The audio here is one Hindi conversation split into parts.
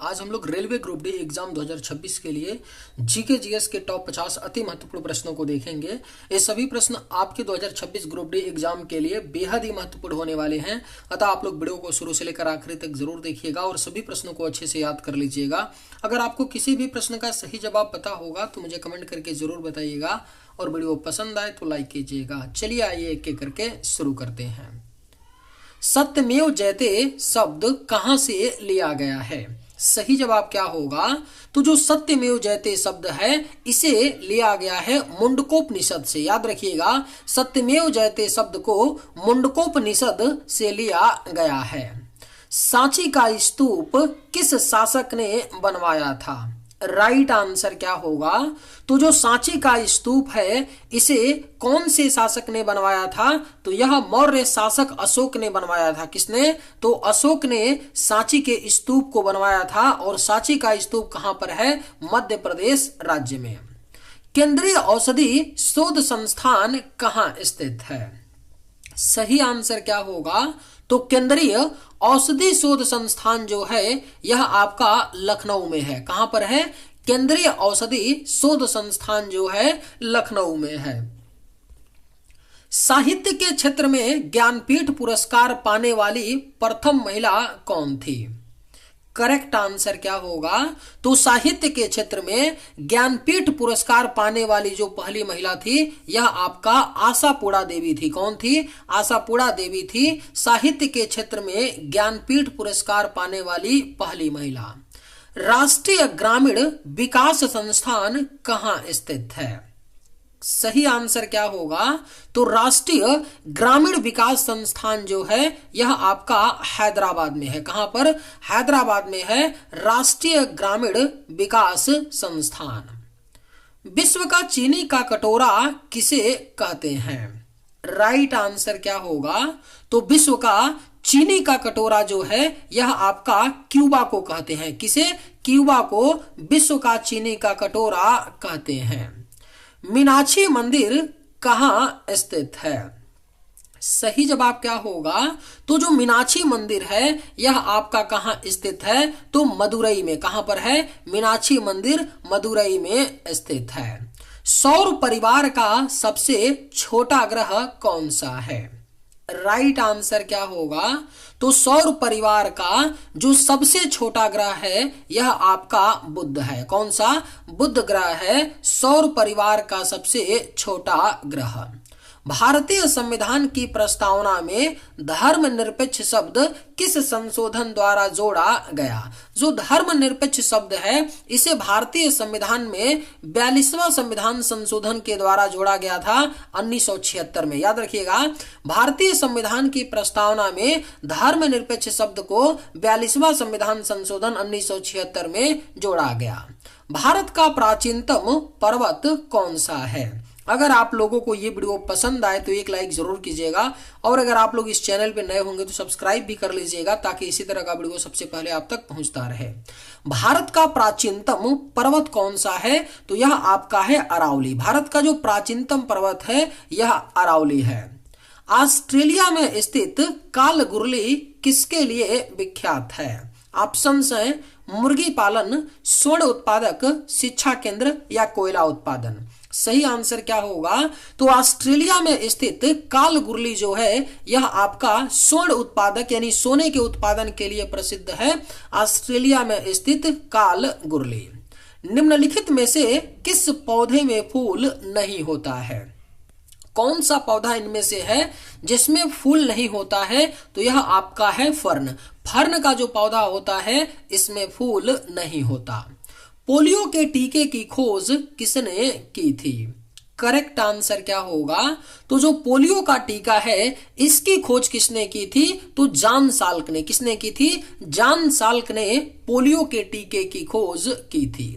आज हम लोग रेलवे ग्रुप डी एग्जाम 2026 के लिए जीके जीएस के टॉप 50 अति महत्वपूर्ण प्रश्नों को देखेंगे। ये सभी प्रश्न आपके 2026 ग्रुप डी एग्जाम के लिए बेहद ही महत्वपूर्ण होने वाले हैं, अतः आप लोग वीडियो को शुरू से लेकर आखिरी तक जरूर देखिएगा और सभी प्रश्नों को अच्छे से याद कर लीजिएगा। अगर आपको किसी भी प्रश्न का सही जवाब पता होगा तो मुझे कमेंट करके जरूर बताइएगा और वीडियो पसंद आए तो लाइक कीजिएगा। चलिए आइए एक एक करके शुरू करते हैं। सत्यमेव जयते शब्द कहां से लिया गया है? सही जवाब क्या होगा? तो जो सत्यमेव जयते शब्द है इसे लिया गया है मुंडकोपनिषद से। याद रखिएगा, सत्यमेव जयते शब्द को मुंडकोपनिषद से लिया गया है। सांची का स्तूप किस शासक ने बनवाया था? राइट आंसर क्या होगा? तो जो सांची का स्तूप है इसे कौन से शासक ने बनवाया था? तो यह मौर्य शासक अशोक ने बनवाया था। किसने? तो अशोक ने सांची के स्तूप को बनवाया था। और सांची का स्तूप कहां पर है? मध्य प्रदेश राज्य में। केंद्रीय औषधि शोध संस्थान कहां स्थित है? सही आंसर क्या होगा? तो केंद्रीय औषधि शोध संस्थान जो है यह आपका लखनऊ में है। कहां पर है? केंद्रीय औषधि शोध संस्थान जो है लखनऊ में है। साहित्य के क्षेत्र में ज्ञानपीठ पुरस्कार पाने वाली प्रथम महिला कौन थी? करेक्ट आंसर क्या होगा? तो साहित्य के क्षेत्र में ज्ञानपीठ पुरस्कार पाने वाली जो पहली महिला थी यह आपका आशापुरा देवी थी। कौन थी? आशापुरा देवी थी साहित्य के क्षेत्र में ज्ञानपीठ पुरस्कार पाने वाली पहली महिला। राष्ट्रीय ग्रामीण विकास संस्थान कहां स्थित है? सही आंसर क्या होगा? तो राष्ट्रीय ग्रामीण विकास संस्थान जो है यह आपका हैदराबाद में है। कहां पर? हैदराबाद में है राष्ट्रीय ग्रामीण विकास संस्थान। विश्व का चीनी का कटोरा किसे कहते हैं? राइट आंसर क्या होगा? तो विश्व का चीनी का कटोरा जो है यह आपका क्यूबा को कहते हैं। किसे? क्यूबा को विश्व का चीनी का कटोरा कहते हैं। मीनाक्षी मंदिर कहां स्थित है? सही जवाब क्या होगा? तो जो मीनाक्षी मंदिर है यह आपका कहां स्थित है? तो मदुरई में। कहां पर है? मीनाक्षी मंदिर मदुरई में स्थित है। सौर परिवार का सबसे छोटा ग्रह कौन सा है? राइट आंसर क्या होगा? तो सौर परिवार का जो सबसे छोटा ग्रह है यह आपका बुध है। कौन सा? बुध ग्रह है सौर परिवार का सबसे छोटा ग्रह। भारतीय संविधान की प्रस्तावना में धर्मनिरपेक्ष शब्द किस संशोधन द्वारा जोड़ा गया? जो धर्मनिरपेक्ष शब्द है इसे भारतीय संविधान में 42वां संविधान संशोधन के द्वारा जोड़ा गया था 1976 में। याद रखिएगा, भारतीय संविधान की प्रस्तावना में धर्मनिरपेक्ष शब्द को 42वां संविधान संशोधन 1976 में जोड़ा गया। भारत का प्राचीनतम पर्वत कौन सा है? अगर आप लोगों को ये वीडियो पसंद आए तो एक लाइक जरूर कीजिएगा और अगर आप लोग इस चैनल पे नए होंगे तो सब्सक्राइब भी कर लीजिएगा ताकि इसी तरह का वीडियो सबसे पहले आप तक पहुंचता रहे। भारत का प्राचीनतम पर्वत कौन सा है? तो यह आपका है अरावली। भारत का जो प्राचीनतम पर्वत है यह अरावली है। ऑस्ट्रेलिया में स्थित कालगुरली किसके लिए विख्यात है? ऑप्शंस हैं मुर्गी पालन, स्वर्ण उत्पादक, शिक्षा केंद्र या कोयला उत्पादन। सही आंसर क्या होगा? तो ऑस्ट्रेलिया में स्थित कालगुरली जो है यह आपका स्वर्ण उत्पादक यानी सोने के उत्पादन के लिए प्रसिद्ध है। ऑस्ट्रेलिया में स्थित कालगुरली। निम्नलिखित में से किस पौधे में फूल नहीं होता है? कौन सा पौधा इनमें से है जिसमें फूल नहीं होता है? तो यह आपका है फर्न। फर्न का जो पौधा होता है इसमें फूल नहीं होता। पोलियो के टीके की खोज किसने की थी? करेक्ट आंसर क्या होगा? तो जो पोलियो का टीका है इसकी खोज किसने की थी? तो जॉन साल्क ने। किसने की थी? जॉन साल्क ने पोलियो के टीके की खोज की थी।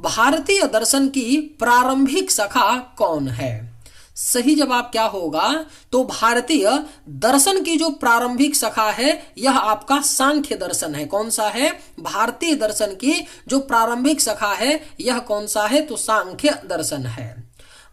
भारतीय दर्शन की प्रारंभिक शाखा कौन है? सही जवाब क्या होगा? तो भारतीय दर्शन की जो प्रारंभिक शाखा है यह आपका सांख्य दर्शन है। कौन सा है? भारतीय दर्शन की जो प्रारंभिक शाखा है यह कौन सा है? तो सांख्य दर्शन है।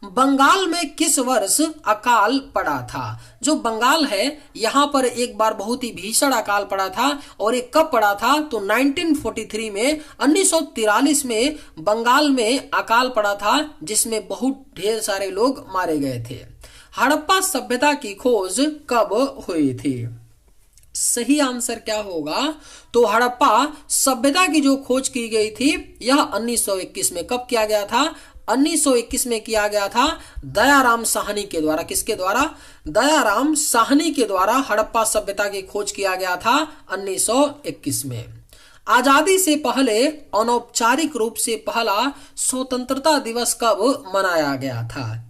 बंगाल में किस वर्ष अकाल पड़ा था? जो बंगाल है यहाँ पर एक बार बहुत ही भीषण अकाल पड़ा था, और ये कब पड़ा था? तो 1943 में, 1943 में बंगाल में अकाल पड़ा था, जिसमें बहुत ढेर सारे लोग मारे गए थे। हड़प्पा सभ्यता की खोज कब हुई थी? सही आंसर क्या होगा? तो हड़प्पा सभ्यता की जो खोज की गई थी यह 1921 में। कब किया गया था? 1921 में किया गया था, दयाराम साहनी के द्वारा। किसके द्वारा? दयाराम साहनी के द्वारा हड़प्पा सभ्यता की खोज किया गया था 1921 में। आजादी से पहले अनौपचारिक रूप से पहला स्वतंत्रता दिवस कब मनाया गया था?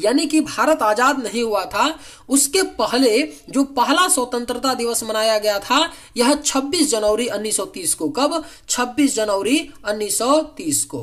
यानी कि भारत आजाद नहीं हुआ था उसके पहले जो पहला स्वतंत्रता दिवस मनाया गया था यह 26 जनवरी 1930 को। कब? 26 जनवरी 1930 को।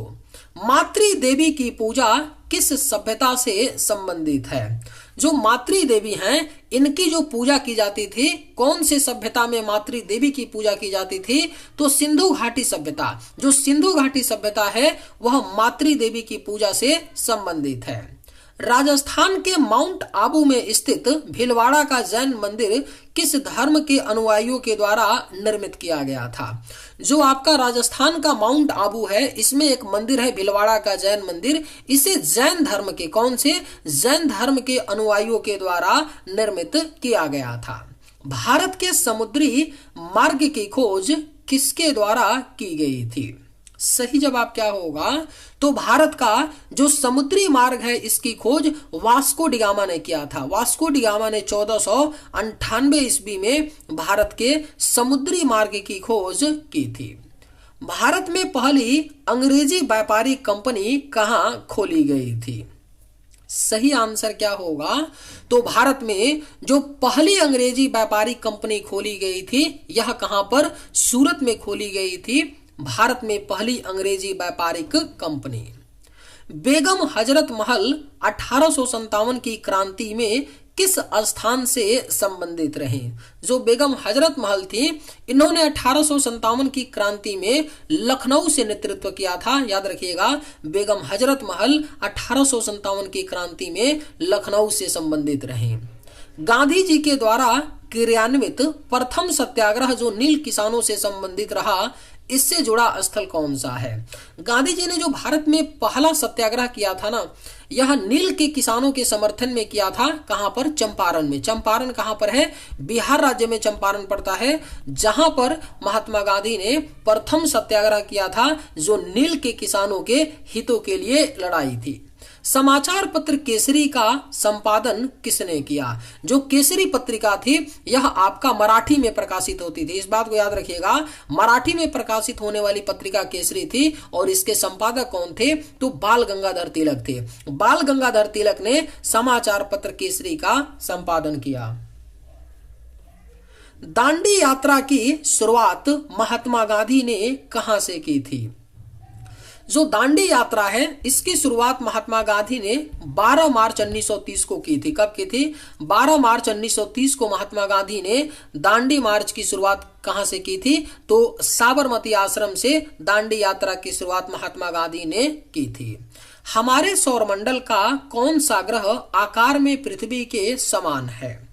मातृ देवी की पूजा किस सभ्यता से संबंधित है? जो मातृ देवी हैं इनकी जो पूजा की जाती थी, कौन से सभ्यता में मातृ देवी की पूजा की जाती थी? तो सिंधु घाटी सभ्यता। जो सिंधु घाटी सभ्यता है वह मातृ देवी की पूजा से संबंधित है। राजस्थान के माउंट आबू में स्थित भीलवाड़ा का जैन मंदिर किस धर्म के अनुयायियों के द्वारा निर्मित किया गया था? जो आपका राजस्थान का माउंट आबू है इसमें एक मंदिर है भीलवाड़ा का जैन मंदिर, इसे जैन धर्म के, कौन से? जैन धर्म के अनुयायियों के द्वारा निर्मित किया गया था। भारत के समुद्री मार्ग की खोज किसके द्वारा की गई थी? सही जवाब क्या होगा? तो भारत का जो समुद्री मार्ग है इसकी खोज वास्को डिगामा ने किया था। वास्को डिगामा ने 1498 ईस्वी में भारत के समुद्री मार्ग की खोज की थी। भारत में पहली अंग्रेजी व्यापारी कंपनी कहाँ खोली गई थी? सही आंसर क्या होगा? तो भारत में जो पहली अंग्रेजी व्यापारी कंपनी खोली गई थी यह कहां पर? सूरत में खोली गई थी, भारत में पहली अंग्रेजी व्यापारिक कंपनी। बेगम हजरत महल 1857 की क्रांति में किस स्थान से संबंधित रहे? जो बेगम हजरत महल थी इन्होंने 1857 की क्रांति में लखनऊ से नेतृत्व किया था। याद रखिएगा, बेगम हजरत महल 1857 की क्रांति में लखनऊ से संबंधित रहे। गांधी जी के द्वारा क्रियान्वित प्रथम सत्याग्रह जो नील किसानों से संबंधित रहा, इससे जुड़ा स्थल कौन सा है? गांधी जी ने जो भारत में पहला सत्याग्रह किया था ना, यह नील के किसानों के समर्थन में किया था। कहां पर? चंपारण में। चंपारण कहां पर है? बिहार राज्य में चंपारण पड़ता है, जहां पर महात्मा गांधी ने प्रथम सत्याग्रह किया था जो नील के किसानों के हितों के लिए लड़ाई थी। समाचार पत्र केसरी का संपादन किसने किया? जो केसरी पत्रिका थी यह आपका मराठी में प्रकाशित होती थी। इस बात को याद रखिएगा, मराठी में प्रकाशित होने वाली पत्रिका केसरी थी और इसके संपादक कौन थे? तो बाल गंगाधर तिलक थे। बाल गंगाधर तिलक ने समाचार पत्र केसरी का संपादन किया। दांडी यात्रा की शुरुआत महात्मा गांधी ने कहां से की थी? जो दांडी यात्रा है इसकी शुरुआत महात्मा गांधी ने 12 मार्च 1930 को की थी। कब की थी? 12 मार्च 1930 को महात्मा गांधी ने दांडी मार्च की शुरुआत कहां से की थी? तो साबरमती आश्रम से दांडी यात्रा की शुरुआत महात्मा गांधी ने की थी। हमारे सौरमंडल का कौन सा ग्रह आकार में पृथ्वी के समान है?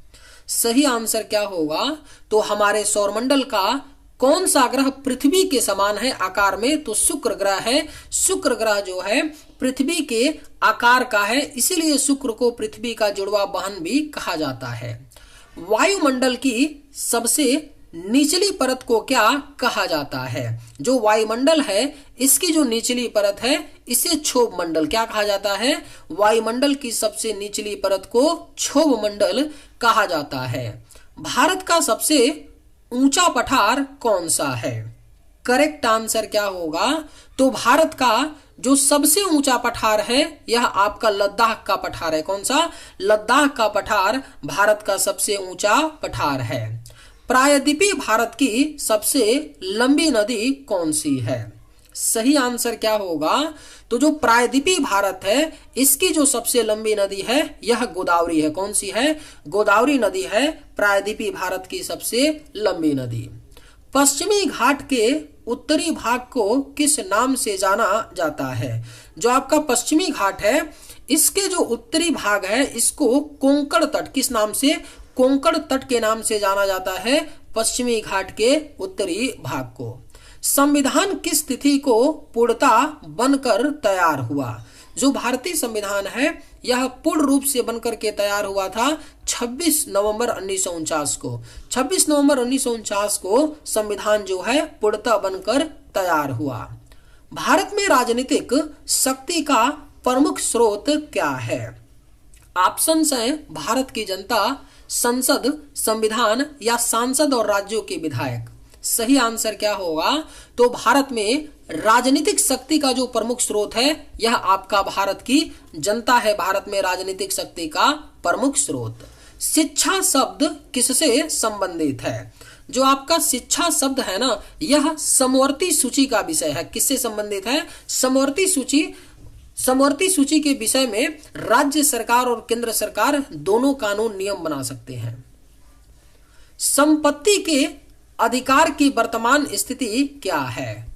सही आंसर क्या होगा? तो हमारे सौरमंडल का कौन सा ग्रह पृथ्वी के समान है आकार में? तो शुक्र ग्रह है। शुक्र ग्रह जो है पृथ्वी के आकार का है, इसीलिए शुक्र को पृथ्वी का जुड़वा बहन भी कहा जाता है। वायुमंडल की सबसे निचली परत को क्या कहा जाता है? जो वायुमंडल है इसकी जो निचली परत है इसे क्षोभ मंडल क्या कहा जाता है? वायुमंडल की सबसे निचली परत को क्षोभ मंडल कहा जाता है। भारत का सबसे ऊंचा पठार कौन सा है? करेक्ट आंसर क्या होगा? तो भारत का जो सबसे ऊंचा पठार है यह आपका लद्दाख का पठार है। कौन सा? लद्दाख का पठार भारत का सबसे ऊंचा पठार है। प्रायद्वीपीय भारत की सबसे लंबी नदी कौन सी है? सही आंसर क्या होगा? तो जो प्रायद्वीपीय भारत है इसकी जो सबसे लंबी नदी है यह गोदावरी है। कौन सी है? गोदावरी नदी है प्रायद्वीपीय भारत की सबसे लंबी नदी। पश्चिमी घाट के उत्तरी भाग को किस नाम से जाना जाता है? जो आपका पश्चिमी घाट है इसके जो उत्तरी भाग है इसको कोंकण तट, किस नाम से? कोंकण तट के नाम से जाना जाता है पश्चिमी घाट के उत्तरी भाग को। संविधान किस तिथि को पूर्णता बनकर तैयार हुआ? जो भारतीय संविधान है यह पूर्ण रूप से बनकर के तैयार हुआ था 26 नवंबर 1949 को। 26 नवंबर 1949 को संविधान जो है पूर्णतः बनकर तैयार हुआ। भारत में राजनीतिक शक्ति का प्रमुख स्रोत क्या है? ऑप्शंस हैं भारत की जनता, संसद, संविधान या सांसद और राज्यों के विधायक। सही आंसर क्या होगा? तो भारत में राजनीतिक शक्ति का जो प्रमुख स्रोत है यह आपका भारत की जनता है। भारत में राजनीतिक शक्ति का प्रमुख स्रोत। शिक्षा शब्द किससे संबंधित है? जो आपका शिक्षा शब्द है ना, यह समवर्ती सूची का विषय है। किससे संबंधित है? समवर्ती सूची। समवर्ती सूची के विषय में राज्य सरकार और केंद्र सरकार दोनों कानून नियम बना सकते हैं। संपत्ति के अधिकार की वर्तमान स्थिति क्या है?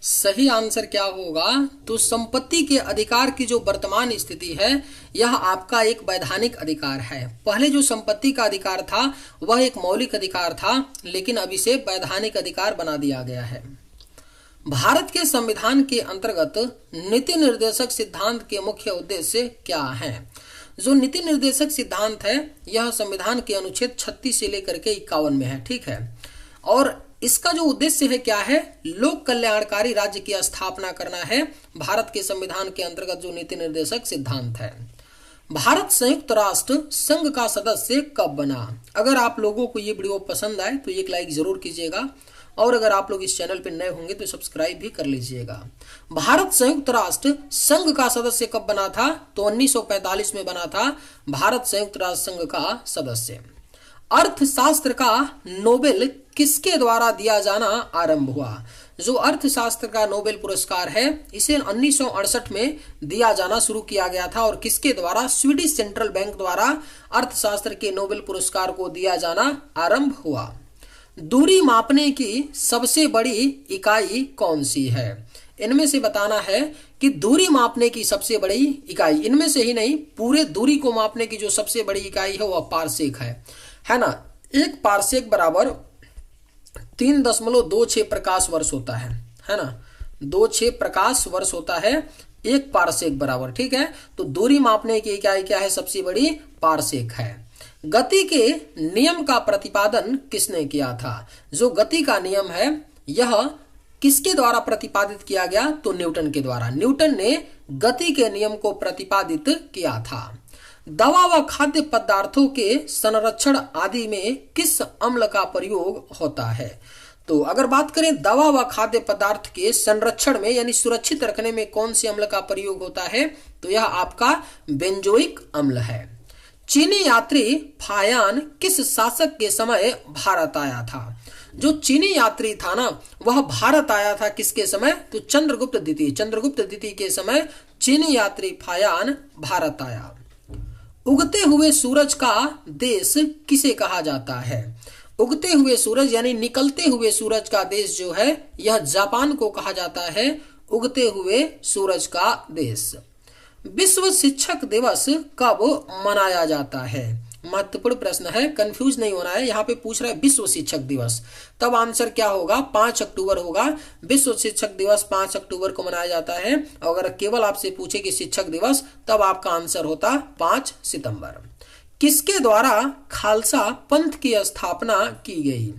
सही आंसर क्या होगा? तो संपत्ति के अधिकार की जो वर्तमान स्थिति है यह आपका एक वैधानिक अधिकार है। पहले जो संपत्ति का अधिकार था वह एक मौलिक अधिकार था, लेकिन अब इसे वैधानिक अधिकार बना दिया गया है। भारत के संविधान के अंतर्गत नीति निर्देशक सिद्धांत के मुख्य उद्देश्य क्या हैं? जो नीति निर्देशक सिद्धांत है यह संविधान के अनुच्छेद 36 से लेकर के 51 में है, ठीक है। और इसका जो उद्देश्य है क्या है? लोक कल्याणकारी राज्य की स्थापना करना है। भारत के संविधान के अंतर्गत जो नीति निर्देशक सिद्धांत है। भारत संयुक्त राष्ट्र संघ का सदस्य कब बना? अगर आप लोगों को ये वीडियो पसंद आए तो एक लाइक जरूर कीजिएगा, और अगर आप लोग इस चैनल पर नए होंगे तो सब्सक्राइब भी कर लीजिएगा। भारत संयुक्त राष्ट्र संघ का सदस्य कब बना था? तो 1945 में बना था भारत संयुक्त राष्ट्र संघ का सदस्य। अर्थशास्त्र का नोबेल किसके द्वारा दिया जाना आरंभ हुआ? जो अर्थशास्त्र का नोबेल पुरस्कार है इसे 1968 में दिया जाना शुरू किया गया था। और किसके द्वारा? स्वीडिश सेंट्रल बैंक द्वारा अर्थशास्त्र के नोबेल पुरस्कार को दिया जाना आरंभ हुआ। दूरी मापने की सबसे बड़ी इकाई कौन सी है? इनमें से बताना है कि दूरी मापने की सबसे बड़ी इकाई, इनमें से ही नहीं, पूरे दूरी को मापने की जो सबसे बड़ी इकाई है वह पारसेक है ना। एक पारसेक बराबर 3.26 प्रकाश वर्ष होता है ना। 26 प्रकाश वर्ष होता है एक पारसेक बराबर, ठीक है। तो दूरी मापने की इकाई क्या है? सबसे बड़ी पारसेक है। गति के नियम का प्रतिपादन किसने किया था? जो गति का नियम है यह किसके द्वारा प्रतिपादित किया गया? तो न्यूटन के द्वारा। न्यूटन ने गति के नियम को प्रतिपादित किया था। दवा व खाद्य पदार्थों के संरक्षण आदि में किस अम्ल का प्रयोग होता है? तो अगर बात करें दवा व खाद्य पदार्थ के संरक्षण में यानी सुरक्षित रखने में कौन से अम्ल का प्रयोग होता है? तो यह आपका बेंजोइक अम्ल है। चीनी यात्री फायान किस शासक के समय भारत आया था? जो चीनी यात्री था ना वह भारत आया था किसके समय? तो चंद्रगुप्त द्वितीय। चंद्रगुप्त द्वितीय के समय चीनी यात्री फायान भारत आया। उगते हुए सूरज का देश किसे कहा जाता है? उगते हुए सूरज यानी निकलते हुए सूरज का देश जो है यह जापान को कहा जाता है उगते हुए सूरज का देश। विश्व शिक्षक दिवस कब मनाया जाता है? महत्वपूर्ण प्रश्न है, कंफ्यूज नहीं होना है। यहाँ पे पूछ रहा है विश्व शिक्षक दिवस, तब आंसर क्या होगा? 5 अक्टूबर होगा। विश्व शिक्षक दिवस 5 अक्टूबर को मनाया जाता है। और अगर केवल आपसे पूछे कि शिक्षक दिवस, तब आपका आंसर होता 5 सितंबर। किसके द्वारा खालसा पंथ की स्थापना की गई?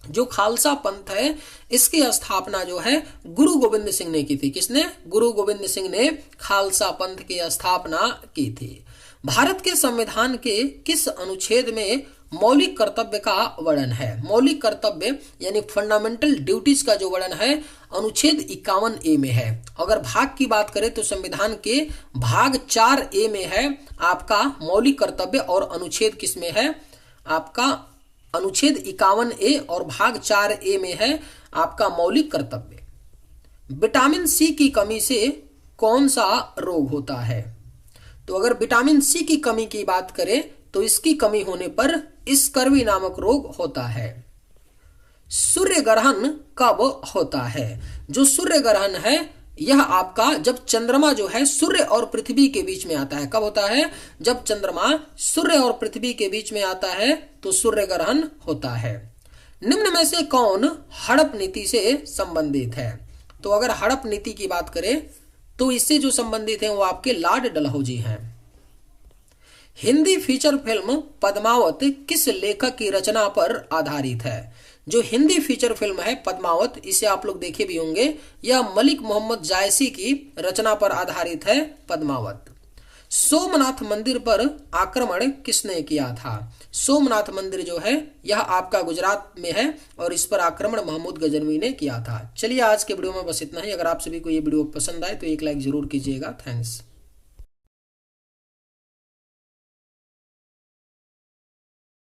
जो खालसा पंथ है इसकी स्थापना जो है गुरु गोविंद सिंह ने की थी। किसने? गुरु गोविंद सिंह ने खालसा पंथ की स्थापना की थी। भारत के संविधान के किस अनुच्छेद में मौलिक कर्तव्य का वर्णन है? मौलिक कर्तव्य यानी फंडामेंटल ड्यूटीज का जो वर्णन है अनुच्छेद 51A में है। अगर भाग की बात करें तो संविधान के भाग 4A में है आपका मौलिक कर्तव्य, और अनुच्छेद किसमें है? आपका अनुच्छेद 51A और भाग 4A में है आपका मौलिक कर्तव्य। विटामिन सी की कमी से कौन सा रोग होता है? तो अगर विटामिन सी की कमी की बात करें तो इसकी कमी होने पर स्कर्वी नामक रोग होता है। सूर्य ग्रहण कब होता है? जो सूर्य ग्रहण है यह आपका जब चंद्रमा जो है सूर्य और पृथ्वी के बीच में आता है। कब होता है? जब चंद्रमा सूर्य और पृथ्वी के बीच में आता है तो सूर्य ग्रहण होता है। निम्न में से कौन हड़प नीति से संबंधित है? तो अगर हड़प नीति की बात करें तो इससे जो संबंधित है वो आपके लॉर्ड डलहौजी हैं। हिंदी फीचर फिल्म पद्मावत किस लेखक की रचना पर आधारित है? जो हिंदी फीचर फिल्म है पद्मावत, इसे आप लोग देखे भी होंगे, यह मलिक मोहम्मद जायसी की रचना पर आधारित है पद्मावत। सोमनाथ मंदिर पर आक्रमण किसने किया था? सोमनाथ मंदिर जो है यह आपका गुजरात में है और इस पर आक्रमण महमूद गजनवी ने किया था। चलिए आज के वीडियो में बस इतना ही। अगर आप सभी को ये वीडियो पसंद आए तो एक लाइक जरूर कीजिएगा। थैंक्स।